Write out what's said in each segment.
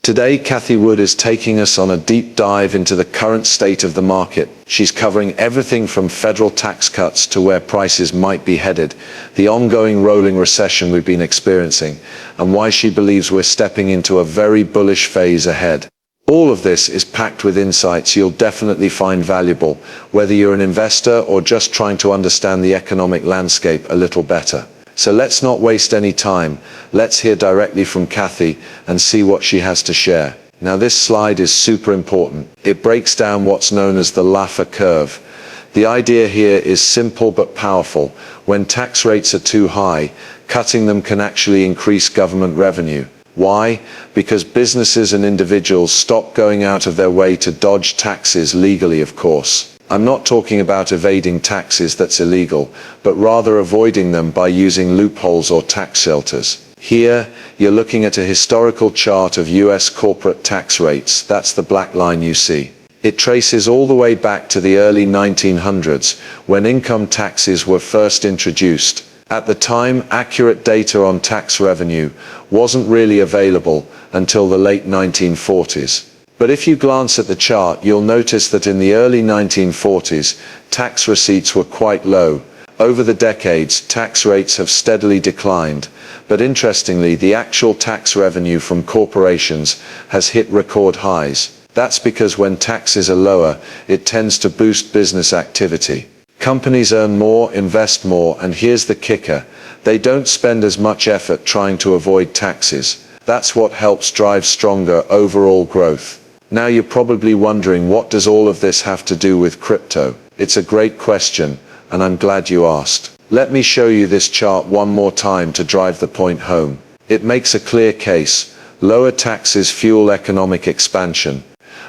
Today, Cathie Wood is taking us on a deep dive into the current state of the market. She's covering everything from federal tax cuts to where prices might be headed, the ongoing rolling recession we've been experiencing, and why she believes we're stepping into a very bullish phase ahead. All of this is packed with insights you'll definitely find valuable, whether you're an investor or just trying to understand the economic landscape a little better. So let's not waste any time. Let's hear directly from Cathie and see what she has to share. Now, this slide is super important. It breaks down what's known as the Laffer curve. The idea here is simple but powerful. When tax rates are too high, cutting them can actually increase government revenue. Why? Because businesses and individuals stop going out of their way to dodge taxes legally, of course. I'm not talking about evading taxes, that's illegal, but rather avoiding them by using loopholes or tax shelters. Here, you're looking at a historical chart of US corporate tax rates. That's the black line you see. It traces all the way back to the early 1900s, when income taxes were first introduced. At the time, accurate data on tax revenue wasn't really available until the late 1940s. But if you glance at the chart, you'll notice that in the early 1940s, tax receipts were quite low. Over the decades, tax rates have steadily declined. But interestingly, the actual tax revenue from corporations has hit record highs. That's because when taxes are lower, it tends to boost business activity. Companies earn more, invest more, and here's the kicker: they don't spend as much effort trying to avoid taxes. That's what helps drive stronger overall growth. Now you're probably wondering, what does all of this have to do with crypto? It's a great question, and I'm glad you asked. Let me show you this chart one more time to drive the point home. It makes a clear case. Lower taxes fuel economic expansion.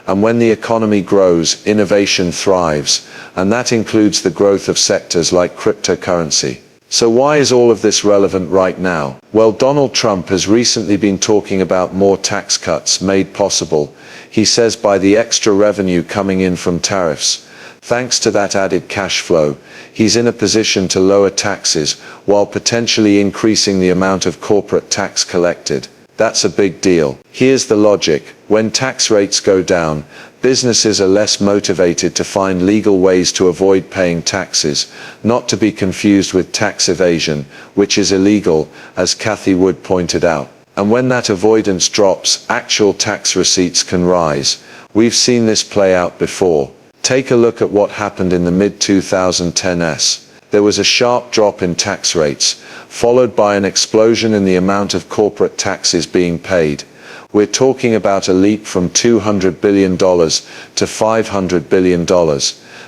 And when the economy grows, innovation thrives, and that includes the growth of sectors like cryptocurrency. So why is all of this relevant right now? Well, Donald Trump has recently been talking about more tax cuts made possible, he says, by the extra revenue coming in from tariffs. Thanks to that added cash flow, he's in a position to lower taxes while potentially increasing the amount of corporate tax collected. That's a big deal. Here's the logic. When tax rates go down, businesses are less motivated to find legal ways to avoid paying taxes, not to be confused with tax evasion, which is illegal, as Cathie Wood pointed out. And when that avoidance drops, actual tax receipts can rise. We've seen this play out before. Take a look at what happened in the mid-2010s. There was a sharp drop in tax rates, followed by an explosion in the amount of corporate taxes being paid. We're talking about a leap from $200 billion to $500 billion.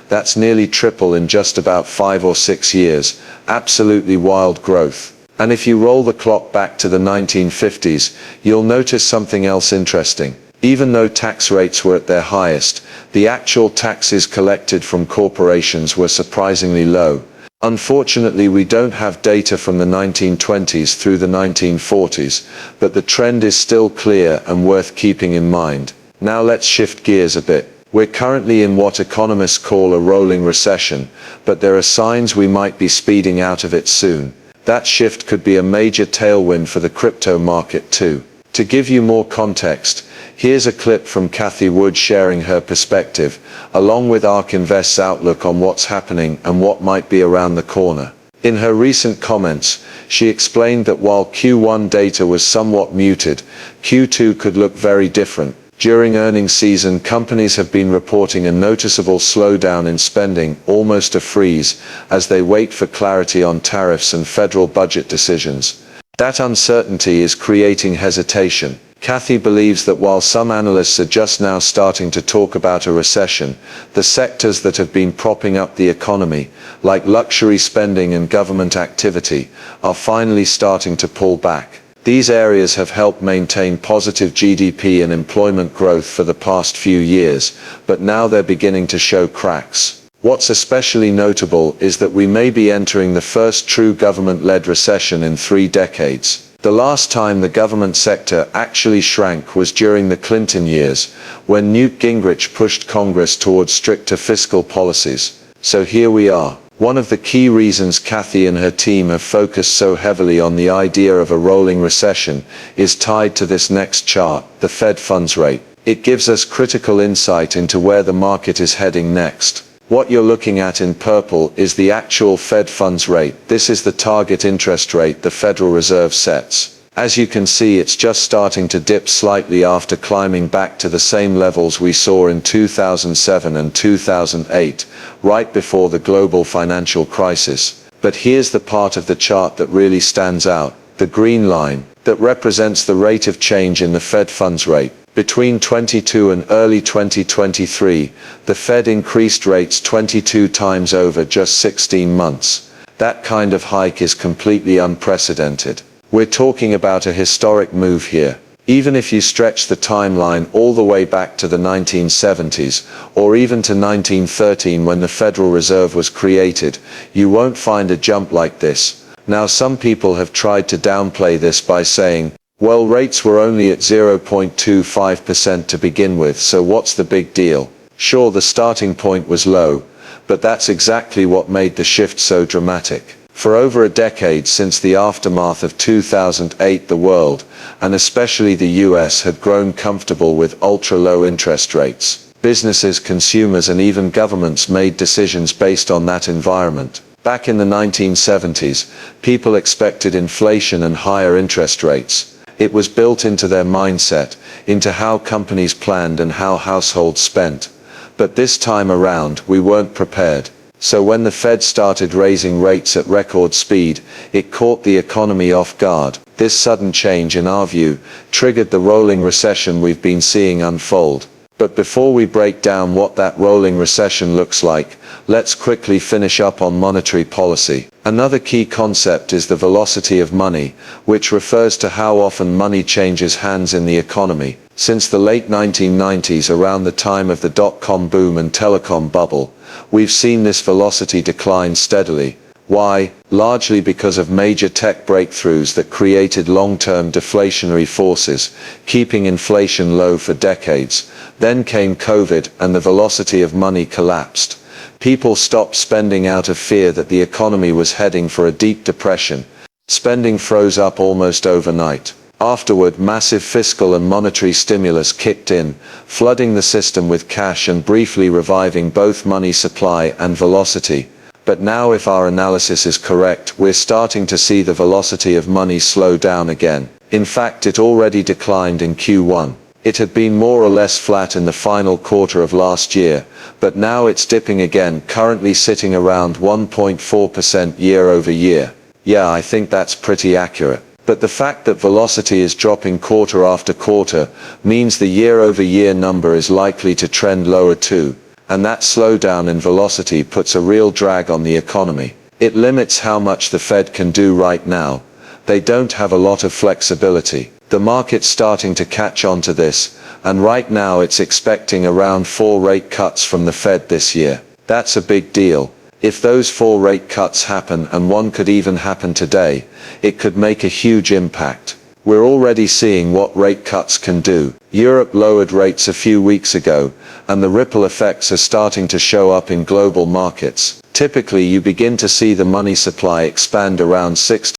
That's nearly triple in just about 5 or 6 years. Absolutely wild growth. And if you roll the clock back to the 1950s, you'll notice something else interesting. Even though tax rates were at their highest, the actual taxes collected from corporations were surprisingly low. Unfortunately, we don't have data from the 1920s through the 1940s, but the trend is still clear and worth keeping in mind. Now let's shift gears a bit. We're currently in what economists call a rolling recession, but there are signs we might be speeding out of it soon. That shift could be a major tailwind for the crypto market too. To give you more context, here's a clip from Cathie Wood sharing her perspective, along with ARK Invest's outlook on what's happening and what might be around the corner. In her recent comments, she explained that while Q1 data was somewhat muted, Q2 could look very different. During earnings season, companies have been reporting a noticeable slowdown in spending, almost a freeze, as they wait for clarity on tariffs and federal budget decisions. That uncertainty is creating hesitation. Cathie believes that while some analysts are just now starting to talk about a recession, the sectors that have been propping up the economy, like luxury spending and government activity, are finally starting to pull back. These areas have helped maintain positive GDP and employment growth for the past few years, but now they're beginning to show cracks. What's especially notable is that we may be entering the first true government-led recession in 3 decades. The last time the government sector actually shrank was during the Clinton years, when Newt Gingrich pushed Congress towards stricter fiscal policies. So here we are. One of the key reasons Kathy and her team have focused so heavily on the idea of a rolling recession is tied to this next chart, the Fed funds rate. It gives us critical insight into where the market is heading next. What you're looking at in purple is the actual Fed funds rate. This is the target interest rate the Federal Reserve sets. As you can see, it's just starting to dip slightly after climbing back to the same levels we saw in 2007 and 2008, right before the global financial crisis. But here's the part of the chart that really stands out, the green line, that represents the rate of change in the Fed funds rate. Between 2022 and early 2023, the Fed increased rates 22 times over just 16 months. That kind of hike is completely unprecedented. We're talking about a historic move here. Even if you stretch the timeline all the way back to the 1970s, or even to 1913 when the Federal Reserve was created, you won't find a jump like this. Now, some people have tried to downplay this by saying, well, rates were only at 0.25% to begin with, so what's the big deal? Sure, the starting point was low, but that's exactly what made the shift so dramatic. For over a decade since the aftermath of 2008, the world, and especially the US, had grown comfortable with ultra-low interest rates. Businesses, consumers, and even governments made decisions based on that environment. Back in the 1970s, people expected inflation and higher interest rates. It was built into their mindset, into how companies planned and how households spent. But this time around, we weren't prepared. So when the Fed started raising rates at record speed, it caught the economy off guard. This sudden change, in our view, triggered the rolling recession we've been seeing unfold. But before we break down what that rolling recession looks like, let's quickly finish up on monetary policy. Another key concept is the velocity of money, which refers to how often money changes hands in the economy. Since the late 1990s, around the time of the dot-com boom and telecom bubble, we've seen this velocity decline steadily. Why? Largely because of major tech breakthroughs that created long-term deflationary forces, keeping inflation low for decades. Then came COVID, and the velocity of money collapsed. People stopped spending out of fear that the economy was heading for a deep depression. Spending froze up almost overnight. Afterward, massive fiscal and monetary stimulus kicked in, flooding the system with cash and briefly reviving both money supply and velocity. But now, if our analysis is correct, we're starting to see the velocity of money slow down again. In fact, it already declined in Q1. It had been more or less flat in the final quarter of last year, but now it's dipping again, currently sitting around 1.4% year over year. Yeah, I think that's pretty accurate. But the fact that velocity is dropping quarter after quarter means the year-over-year number is likely to trend lower too, and that slowdown in velocity puts a real drag on the economy. It limits how much the Fed can do right now. They don't have a lot of flexibility. The market's starting to catch on to this, and right now it's expecting around 4 rate cuts from the Fed this year. That's a big deal. If those 4 rate cuts happen, and one could even happen today, it could make a huge impact. We're already seeing what rate cuts can do. Europe lowered rates a few weeks ago, and the ripple effects are starting to show up in global markets. Typically, you begin to see the money supply expand around 6